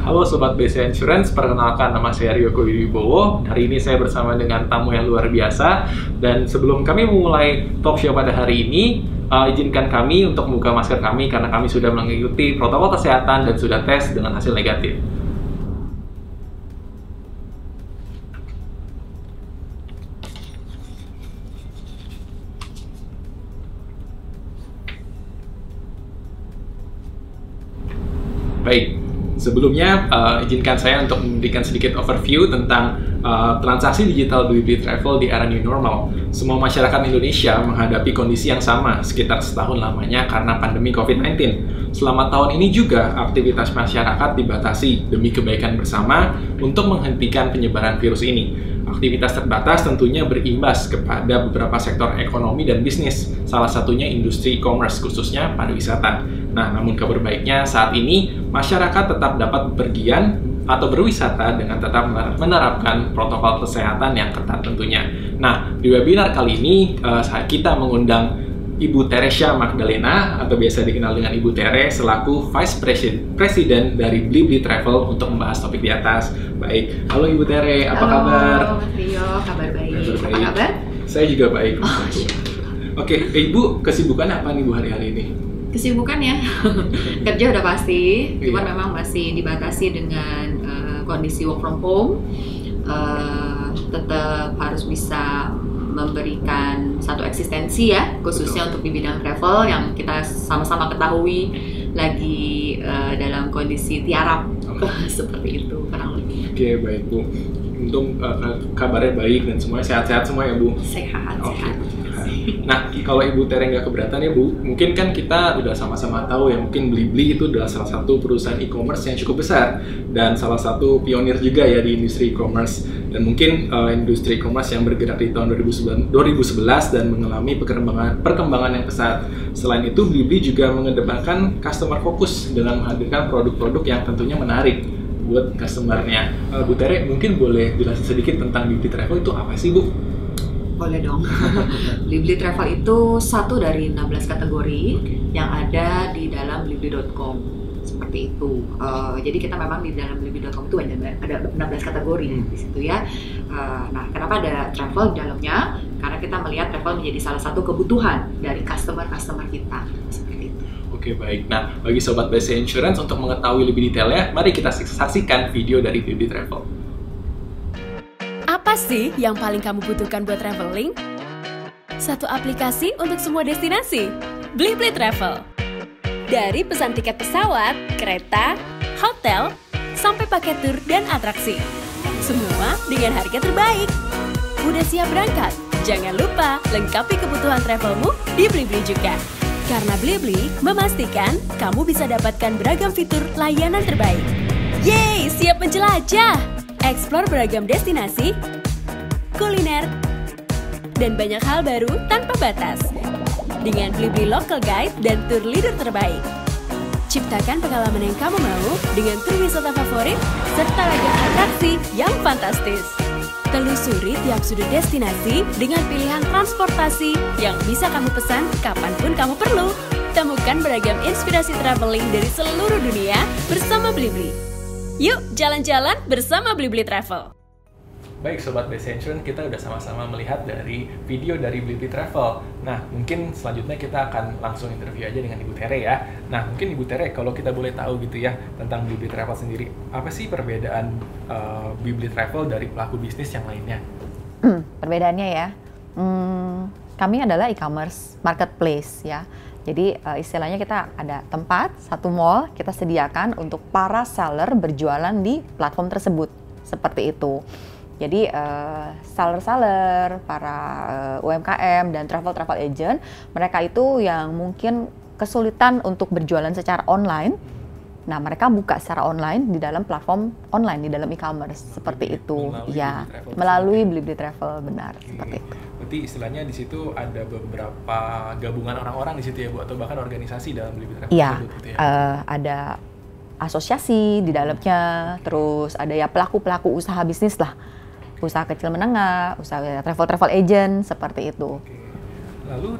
Halo Sobat BC Insurance, perkenalkan nama saya Ryoko Wibowo. Hari ini saya bersama dengan tamu yang luar biasa. Dan sebelum kami memulai talk show pada hari ini, izinkan kami untuk membuka masker kami karena kami sudah mengikuti protokol kesehatan dan sudah tes dengan hasil negatif. Baik. Sebelumnya, izinkan saya untuk memberikan sedikit overview tentang transaksi digital Blibli Travel di era new normal. Semua masyarakat Indonesia menghadapi kondisi yang sama sekitar setahun lamanya karena pandemi COVID-19. Selama tahun ini juga, aktivitas masyarakat dibatasi demi kebaikan bersama untuk menghentikan penyebaran virus ini. Aktivitas terbatas tentunya berimbas kepada beberapa sektor ekonomi dan bisnis, salah satunya industri e-commerce, khususnya pariwisata. Nah, namun kabar baiknya saat ini masyarakat tetap dapat bepergian atau berwisata dengan tetap menerapkan protokol kesehatan yang ketat tentunya. Nah, di webinar kali ini kita mengundang Ibu Teresia Magdalena atau biasa dikenal dengan Ibu Tere selaku Vice President dari Blibli Travel untuk membahas topik di atas. Baik, halo Ibu Tere, apa kabar? Halo Mas Rio, kabar baik. Apa kabar? Saya juga baik. Oke, Ibu kesibukan apa nih Bu hari-hari ini? Kesibukan ya, kerja udah pasti, cuman memang masih dibatasi dengan kondisi work from home. Tetap harus bisa memberikan satu eksistensi ya, khususnya untuk di bidang travel yang kita sama-sama ketahui lagi dalam kondisi tiarap seperti itu kurang lebih. Oke, baik Bu. Untung kabarnya baik dan semuanya sehat-sehat semua ya Bu. Sehat. Nah, kalau Ibu Tere nggak keberatan ya Bu, mungkin kan kita udah sama-sama tahu ya, mungkin Blibli itu adalah salah satu perusahaan e-commerce yang cukup besar dan salah satu pionir juga ya di industri e-commerce, dan mungkin industri e-commerce yang bergerak di tahun 2011 dan mengalami perkembangan yang pesat. Selain itu, Blibli juga mengedepankan customer focus dengan menghadirkan produk-produk yang tentunya menarik buat customer-nya. Bu Tere, mungkin boleh jelasin sedikit tentang Blibli Travel itu apa sih Bu? Boleh dong. Blibli Travel itu satu dari 16 kategori yang ada di dalam blibli.com. Seperti itu. Jadi kita memang di dalam blibli.com itu ada 16 kategori di situ ya. Nah, kenapa ada travel di dalamnya? Karena kita melihat travel menjadi salah satu kebutuhan dari customer kita. Seperti itu. Oke, baik. Nah, bagi Sobat BC Insurance untuk mengetahui lebih detailnya, mari kita saksikan video dari Blibli Travel. Apa sih yang paling kamu butuhkan buat traveling? Satu aplikasi untuk semua destinasi, Blibli Travel. Dari pesan tiket pesawat, kereta, hotel, sampai paket tur dan atraksi. Semua dengan harga terbaik. Udah siap berangkat? Jangan lupa lengkapi kebutuhan travelmu di Blibli juga. Karena Blibli memastikan kamu bisa dapatkan beragam fitur layanan terbaik. Yeay, siap menjelajah! Eksplor beragam destinasi, kuliner, dan banyak hal baru tanpa batas. Dengan Blibli Local Guide dan tour leader terbaik. Ciptakan pengalaman yang kamu mau dengan tur wisata favorit serta ragam atraksi yang fantastis. Telusuri tiap sudut destinasi dengan pilihan transportasi yang bisa kamu pesan kapanpun kamu perlu. Temukan beragam inspirasi traveling dari seluruh dunia bersama Blibli. Yuk jalan-jalan bersama Blibli Travel. Baik Sobat BC Insurance, kita udah sama-sama melihat dari video dari Blibli Travel. Nah, mungkin selanjutnya kita akan langsung interview aja dengan Ibu Tere ya. Nah, mungkin Ibu Tere kalau kita boleh tahu gitu ya tentang Blibli Travel sendiri, apa sih perbedaan Blibli Travel dari pelaku bisnis yang lainnya? Perbedaannya ya, kami adalah e-commerce marketplace ya. Jadi istilahnya kita ada tempat, satu mall kita sediakan untuk para seller berjualan di platform tersebut, seperti itu. Jadi seller-seller, para UMKM dan travel agent, mereka itu yang mungkin kesulitan untuk berjualan secara online. Nah, mereka buka secara online di dalam platform online, di dalam e-commerce, seperti itu. Ya, melalui Blibli Travel, benar, seperti itu. Berarti istilahnya di situ ada beberapa gabungan orang-orang di situ ya Bu, atau bahkan organisasi dalam Blibli Travel? Iya, gitu ya? ada asosiasi di dalamnya, terus ada ya pelaku-pelaku usaha bisnis lah, usaha kecil menengah, usaha travel agent, seperti itu. Oke. Lalu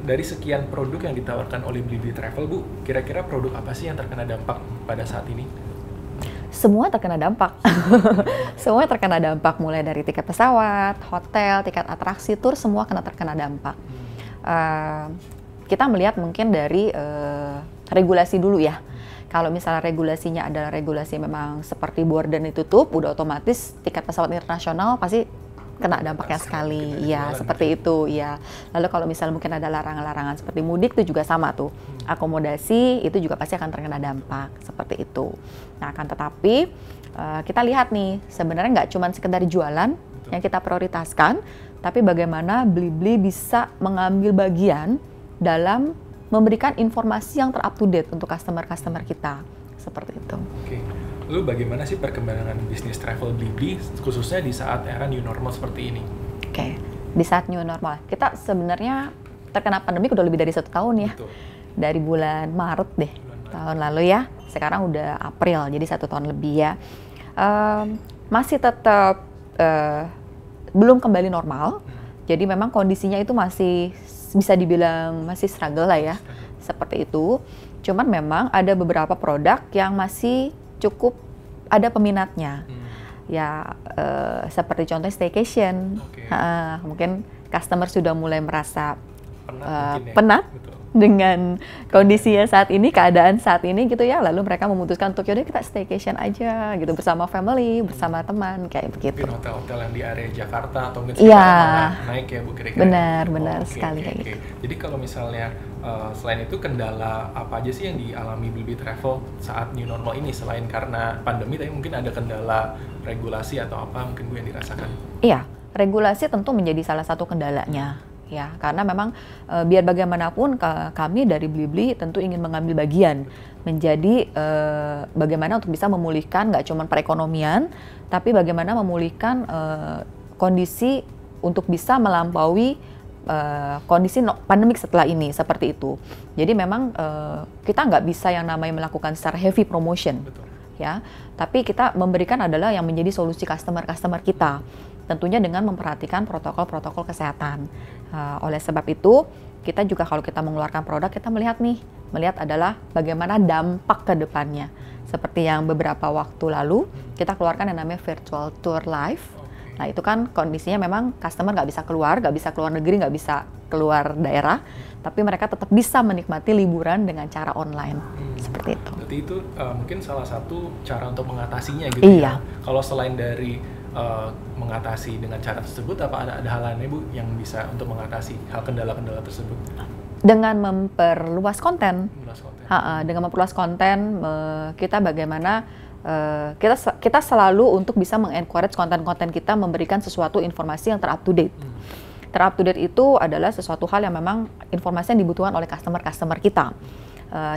dari sekian produk yang ditawarkan oleh Blibli Travel Bu, kira-kira produk apa sih yang terkena dampak pada saat ini? Semua terkena dampak. Semua terkena dampak, mulai dari tiket pesawat, hotel, tiket atraksi, tur, semua terkena dampak. Kita melihat mungkin dari regulasi dulu ya. Kalau misalnya regulasinya adalah regulasi memang seperti border ditutup, udah otomatis tiket pesawat internasional pasti kena dampaknya sekali, ya seperti itu, ya. Lalu kalau misalnya mungkin ada larangan-larangan seperti mudik itu juga sama tuh, akomodasi itu juga pasti akan terkena dampak seperti itu. Nah, akan tetapi kita lihat nih, sebenarnya nggak cuma sekedar jualan yang kita prioritaskan, tapi bagaimana Blibli bisa mengambil bagian dalam memberikan informasi yang ter-up to date untuk customer kita, seperti itu. Oke. Lalu bagaimana sih perkembangan bisnis travel Blibli khususnya di saat era new normal seperti ini? Oke, di saat new normal, kita sebenarnya terkena pandemi udah lebih dari 1 tahun ya. Betul. Dari bulan Maret deh, tahun lalu ya. Sekarang udah April, jadi 1 tahun lebih ya. Masih tetap belum kembali normal. Jadi memang kondisinya itu masih bisa dibilang masih struggle lah ya, seperti itu. Cuman memang ada beberapa produk yang masih cukup ada peminatnya. Ya, seperti contohnya staycation. Mungkin customer sudah mulai merasa penat, dengan kondisinya saat ini, keadaan saat ini gitu ya. Lalu mereka memutuskan untuk yaudah kita staycation aja gitu bersama family, bersama teman kayak begitu. Mungkin hotel-hotel yang di area Jakarta atau mungkin Iya. sekarang naik ya Bu kira-kira. Benar Oke, sekali oke, kayak oke. gitu. Jadi kalau misalnya selain itu kendala apa aja sih yang dialami Blibli Travel saat new normal ini selain karena pandemi, tapi mungkin ada kendala regulasi atau apa mungkin Bu yang dirasakan? Iya, regulasi tentu menjadi salah satu kendalanya. Ya, karena memang biar bagaimanapun kami dari Blibli tentu ingin mengambil bagian menjadi bagaimana untuk bisa memulihkan nggak cuma perekonomian, tapi bagaimana memulihkan kondisi untuk bisa melampaui kondisi pandemik setelah ini seperti itu. Jadi memang kita nggak bisa yang namanya melakukan secara heavy promotion. Betul. Ya, tapi kita memberikan adalah yang menjadi solusi customer kita, tentunya dengan memperhatikan protokol kesehatan. Oleh sebab itu, kita juga kalau kita mengeluarkan produk, kita melihat adalah bagaimana dampak ke depannya. Seperti yang beberapa waktu lalu, kita keluarkan yang namanya virtual tour live. Nah, itu kan kondisinya memang customer nggak bisa keluar negeri, nggak bisa keluar daerah, tapi mereka tetap bisa menikmati liburan dengan cara online. Seperti itu. Berarti itu mungkin salah satu cara untuk mengatasinya gitu Iya. ya. Kalau selain dari mengatasi dengan cara tersebut, apa ada hal lainnya Bu yang bisa untuk mengatasi hal kendala-kendala tersebut? Dengan memperluas konten. Mengulas konten. Dengan memperluas konten, kita bagaimana kita selalu untuk bisa mengencourage konten-konten kita memberikan sesuatu informasi yang ter-up to date. Ter-up to date itu adalah sesuatu hal yang memang informasi yang dibutuhkan oleh customer kita.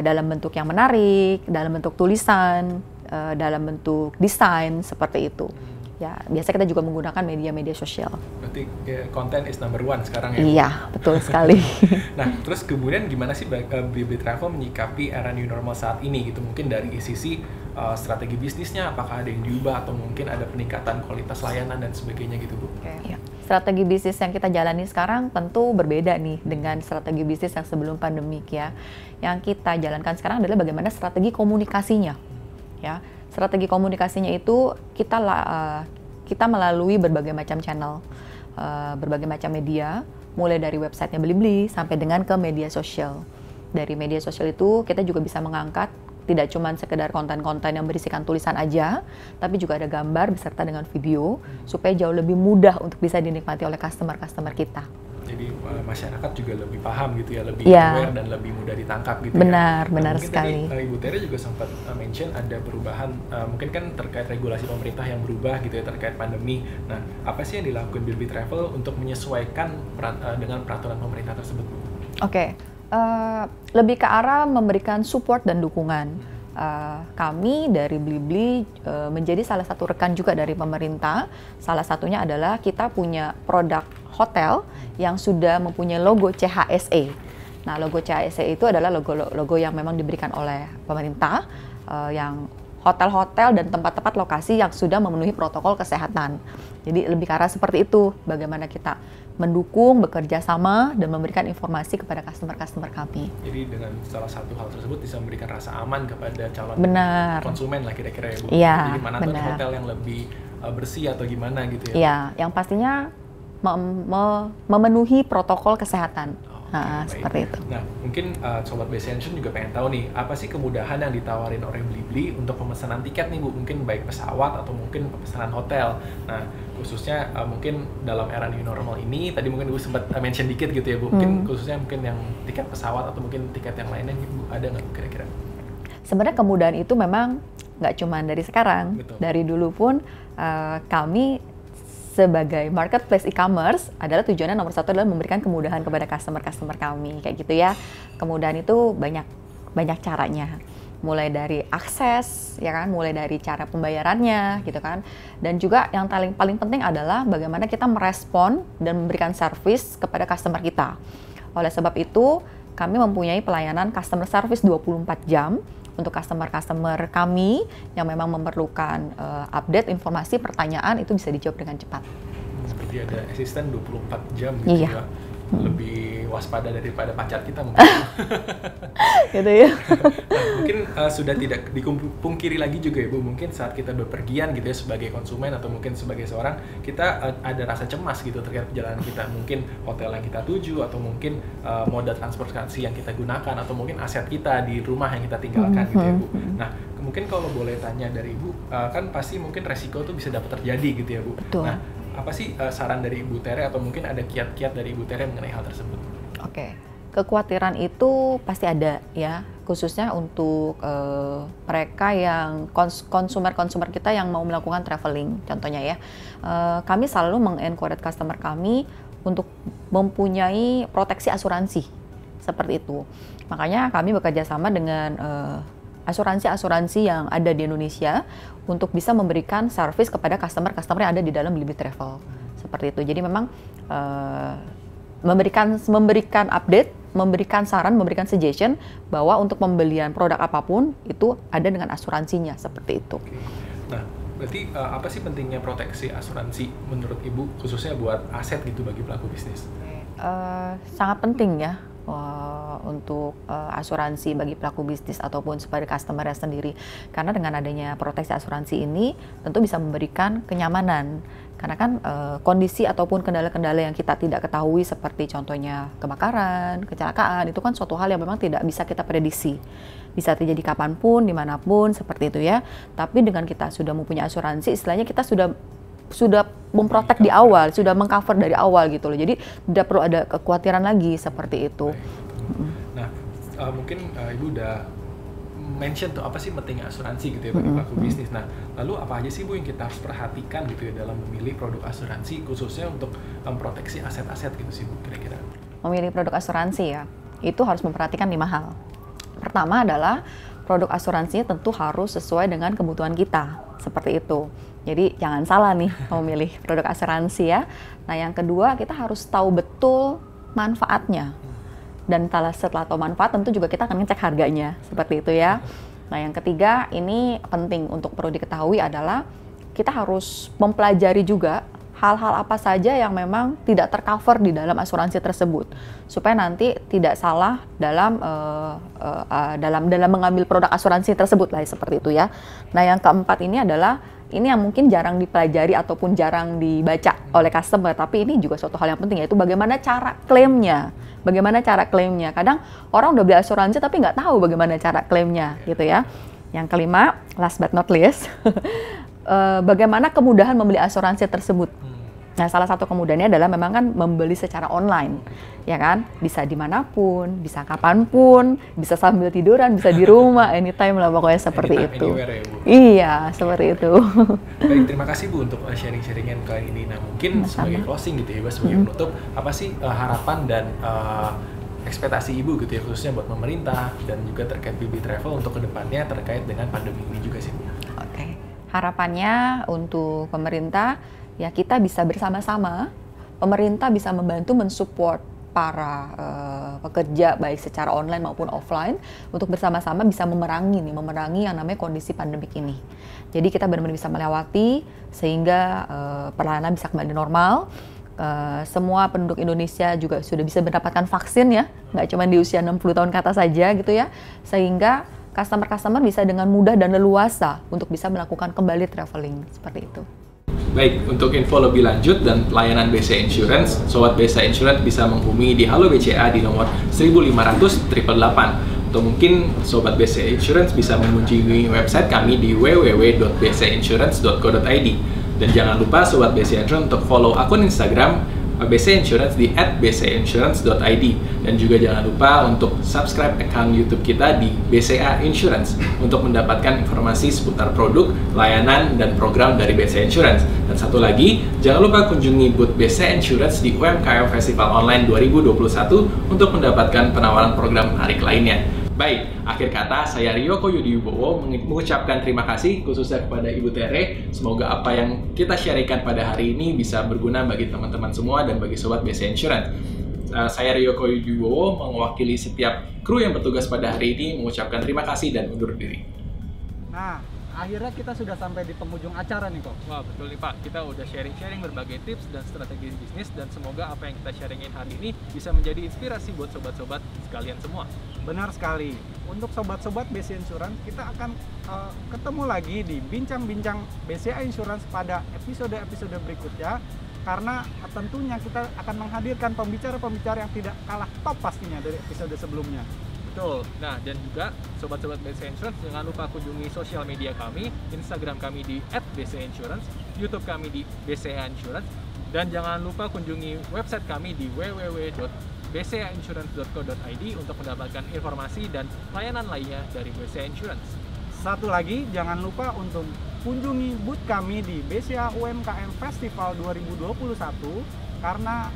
Dalam bentuk yang menarik, dalam bentuk tulisan, dalam bentuk desain, seperti itu. Ya, biasanya kita juga menggunakan media-media sosial. Berarti konten is number one sekarang ya? Iya, betul sekali. Nah, terus kemudian gimana sih Blibli Travel menyikapi era new normal saat ini gitu? Mungkin dari sisi strategi bisnisnya, apakah ada yang diubah atau mungkin ada peningkatan kualitas layanan dan sebagainya gitu Bu? Ya. Strategi bisnis yang kita jalani sekarang tentu berbeda nih dengan strategi bisnis yang sebelum pandemik ya. Yang kita jalankan sekarang adalah bagaimana strategi komunikasinya. Ya, strategi komunikasinya itu kita melalui berbagai macam channel, berbagai macam media, mulai dari websitenya Blibli sampai dengan ke media sosial. Dari media sosial itu kita juga bisa mengangkat tidak cuma sekedar konten-konten yang berisikan tulisan aja, tapi juga ada gambar beserta dengan video supaya jauh lebih mudah untuk bisa dinikmati oleh customer kita. Jadi masyarakat juga lebih paham gitu ya, lebih Ya. aware dan lebih mudah ditangkap gitu Benar, ya. benar Mungkin sekali. Tadi Ibu Tere juga sempat mention ada perubahan, mungkin kan terkait regulasi pemerintah yang berubah gitu ya terkait pandemi. Nah, apa sih yang dilakukan Blibli Travel untuk menyesuaikan dengan peraturan pemerintah tersebut? Oke. Lebih ke arah memberikan support dan dukungan. Kami dari Blibli menjadi salah satu rekan juga dari pemerintah. Salah satunya adalah kita punya produk hotel yang sudah mempunyai logo CHSE. Nah, logo CHSE itu adalah logo yang memang diberikan oleh pemerintah, yang hotel-hotel dan tempat-tempat lokasi yang sudah memenuhi protokol kesehatan. Jadi lebih ke arah seperti itu, bagaimana kita mendukung, bekerja sama, dan memberikan informasi kepada customer kami. Jadi dengan salah satu hal tersebut bisa memberikan rasa aman kepada calon Benar. konsumen lah kira-kira ya Bu. Iya, Jadi mana tuh benar. hotel yang lebih bersih atau gimana gitu ya? Iya, yang pastinya memenuhi protokol kesehatan. Baik. Seperti itu. Nah, mungkin Sobat Basation juga pengen tahu nih, apa sih kemudahan yang ditawarin oleh Blibli untuk pemesanan tiket nih Bu? Mungkin baik pesawat atau mungkin pemesanan hotel. Nah, khususnya mungkin dalam era new normal ini, tadi mungkin Bu sempat mention dikit gitu ya Bu, mungkin khususnya mungkin yang tiket pesawat atau mungkin tiket yang lainnya Bu, ada nggak kira-kira? Sebenarnya kemudahan itu memang nggak cuma dari sekarang, Betul. dari dulu pun kami sebagai marketplace e-commerce adalah tujuannya nomor satu adalah memberikan kemudahan kepada customer kami kayak gitu ya. Kemudahan itu banyak caranya, mulai dari akses ya kan, mulai dari cara pembayarannya gitu kan, dan juga yang paling penting adalah bagaimana kita merespon dan memberikan service kepada customer kita. Oleh sebab itu kami mempunyai pelayanan customer service 24 jam untuk customer kami yang memang memerlukan update informasi, pertanyaan itu bisa dijawab dengan cepat. Seperti ada asisten 24 jam gitu Iya. ya. lebih waspada daripada pacar kita mungkin. Gitu ya. Nah, mungkin sudah tidak dipungkiri lagi juga ya Bu, mungkin saat kita bepergian gitu ya sebagai konsumen atau mungkin sebagai seorang, kita ada rasa cemas gitu terkait perjalanan kita, mungkin hotel yang kita tuju atau mungkin moda transportasi yang kita gunakan atau mungkin aset kita di rumah yang kita tinggalkan gitu ya Bu. Nah, mungkin kalau boleh tanya dari Ibu, kan pasti mungkin resiko tuh bisa dapat terjadi gitu ya Bu. Betul. Nah, apa sih saran dari Ibu Tere atau mungkin ada kiat-kiat dari Ibu Tere mengenai hal tersebut? Oke, kekhawatiran itu pasti ada ya, khususnya untuk mereka yang konsumer kita yang mau melakukan traveling. Contohnya ya, kami selalu mengencourage customer kami untuk mempunyai proteksi asuransi seperti itu. Makanya kami bekerja sama dengan asuransi-asuransi yang ada di Indonesia untuk bisa memberikan service kepada customer-customer yang ada di dalam Blibli Travel. Seperti itu. Jadi memang memberikan update, memberikan saran, memberikan suggestion bahwa untuk pembelian produk apapun itu ada dengan asuransinya, seperti itu. Oke. Nah, berarti apa sih pentingnya proteksi asuransi menurut Ibu, khususnya buat aset gitu bagi pelaku bisnis? Sangat penting ya. Untuk asuransi bagi pelaku bisnis ataupun sebagai customer sendiri, karena dengan adanya proteksi asuransi ini tentu bisa memberikan kenyamanan, karena kan kondisi ataupun kendala-kendala yang kita tidak ketahui seperti contohnya kebakaran, kecelakaan, itu kan suatu hal yang memang tidak bisa kita prediksi, bisa terjadi kapanpun, dimanapun, seperti itu ya. Tapi dengan kita sudah mempunyai asuransi, istilahnya kita sudah memprotek di awal, sudah mengcover dari awal gitu loh. Jadi tidak perlu ada kekhawatiran lagi seperti itu. Nah, mungkin Ibu udah mention tuh apa sih pentingnya asuransi gitu ya bagi pelaku bisnis. Nah, lalu apa aja sih Bu yang kita harus perhatikan gitu ya dalam memilih produk asuransi khususnya untuk memproteksi aset-aset gitu sih Bu kira-kira? Memilih produk asuransi ya, itu harus memperhatikan 5 hal. Pertama adalah produk asuransinya tentu harus sesuai dengan kebutuhan kita, seperti itu. Jadi jangan salah nih memilih produk asuransi ya. Nah yang kedua, kita harus tahu betul manfaatnya. Dan setelah tahu manfaat tentu juga kita akan ngecek harganya, seperti itu ya. Nah yang ketiga, ini penting untuk perlu diketahui adalah kita harus mempelajari juga hal-hal apa saja yang memang tidak tercover di dalam asuransi tersebut, supaya nanti tidak salah dalam mengambil produk asuransi tersebut lah, seperti itu ya. Nah yang keempat ini adalah ini yang mungkin jarang dipelajari ataupun jarang dibaca oleh customer, tapi ini juga suatu hal yang penting, yaitu bagaimana cara klaimnya. Bagaimana cara klaimnya? Kadang orang udah beli asuransi tapi nggak tahu bagaimana cara klaimnya, gitu ya. Yang kelima, last but not least, bagaimana kemudahan membeli asuransi tersebut. Nah, salah satu kemudahannya adalah memang kan membeli secara online, ya kan? Bisa dimanapun, bisa kapanpun, bisa sambil tiduran, bisa di rumah, anytime lah pokoknya seperti itu. Anywhere, ya, Bu? Iya, seperti itu. Baik, terima kasih Bu untuk sharing-sharingan kali ini. Nah, mungkin sebagai closing gitu ya, Bu, sebagai penutup, apa sih harapan dan ekspektasi Ibu gitu ya, khususnya buat pemerintah dan juga terkait Blibli Travel untuk kedepannya terkait dengan pandemi ini juga sih Bu? Oke, harapannya untuk pemerintah, ya kita bisa bersama-sama, pemerintah bisa membantu mensupport para pekerja baik secara online maupun offline untuk bersama-sama bisa memerangi yang namanya kondisi pandemik ini. Jadi kita benar-benar bisa melewati sehingga perlahanan bisa kembali normal. Semua penduduk Indonesia juga sudah bisa mendapatkan vaksin ya, nggak cuma di usia 60 tahun ke atas saja gitu ya, sehingga customer bisa dengan mudah dan leluasa untuk bisa melakukan kembali traveling seperti itu. Baik, untuk info lebih lanjut dan pelayanan BCA Insurance, Sobat BCA Insurance bisa menghubungi di Halo BCA di nomor 1500888. Atau mungkin Sobat BCA Insurance bisa mengunjungi website kami di www.bcainsurance.co.id. Dan jangan lupa Sobat BCA Insurance untuk follow akun Instagram BCA Insurance di @bcainsurance.id. Dan juga jangan lupa untuk subscribe account YouTube kita di BCA Insurance untuk mendapatkan informasi seputar produk, layanan, dan program dari BCA Insurance. Dan satu lagi, jangan lupa kunjungi booth BCA Insurance di UMKM Festival Online 2021 untuk mendapatkan penawaran program menarik lainnya. Baik, akhir kata saya Ryoko Yudiwibowo mengucapkan terima kasih khususnya kepada Ibu Tere. Semoga apa yang kita sharingkan pada hari ini bisa berguna bagi teman-teman semua dan bagi Sobat BCA Insurance. Saya Ryoko Yudiwibowo mewakili setiap kru yang bertugas pada hari ini mengucapkan terima kasih dan undur diri. Nah, akhirnya kita sudah sampai di penghujung acara nih kok. Wah, betul nih Pak, kita udah sharing-sharing berbagai tips dan strategi bisnis, dan semoga apa yang kita sharingin hari ini bisa menjadi inspirasi buat sobat-sobat sekalian semua. Benar sekali. Untuk sobat-sobat BCA Insurance, kita akan ketemu lagi di bincang-bincang BCA Insurance pada episode-episode berikutnya, karena tentunya kita akan menghadirkan pembicara-pembicara yang tidak kalah top pastinya dari episode sebelumnya. Betul. Nah, dan juga sobat-sobat BCA Insurance, jangan lupa kunjungi sosial media kami, Instagram kami di @bcainsurance, YouTube kami di BCA Insurance, dan jangan lupa kunjungi website kami di www.bcainsurance.co.id untuk mendapatkan informasi dan layanan lainnya dari BCA Insurance. Satu lagi, jangan lupa untuk kunjungi booth kami di BCA UMKM Festival 2021, karena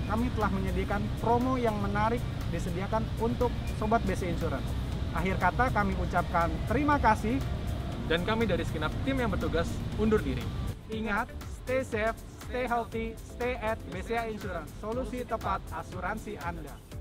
kami telah menyediakan promo yang menarik disediakan untuk sobat BCA Insurance. Akhir kata kami ucapkan terima kasih, dan kami dari segenap tim yang bertugas undur diri. Ingat, stay safe, stay healthy, stay at BCA Insurance. Solusi tepat asuransi Anda.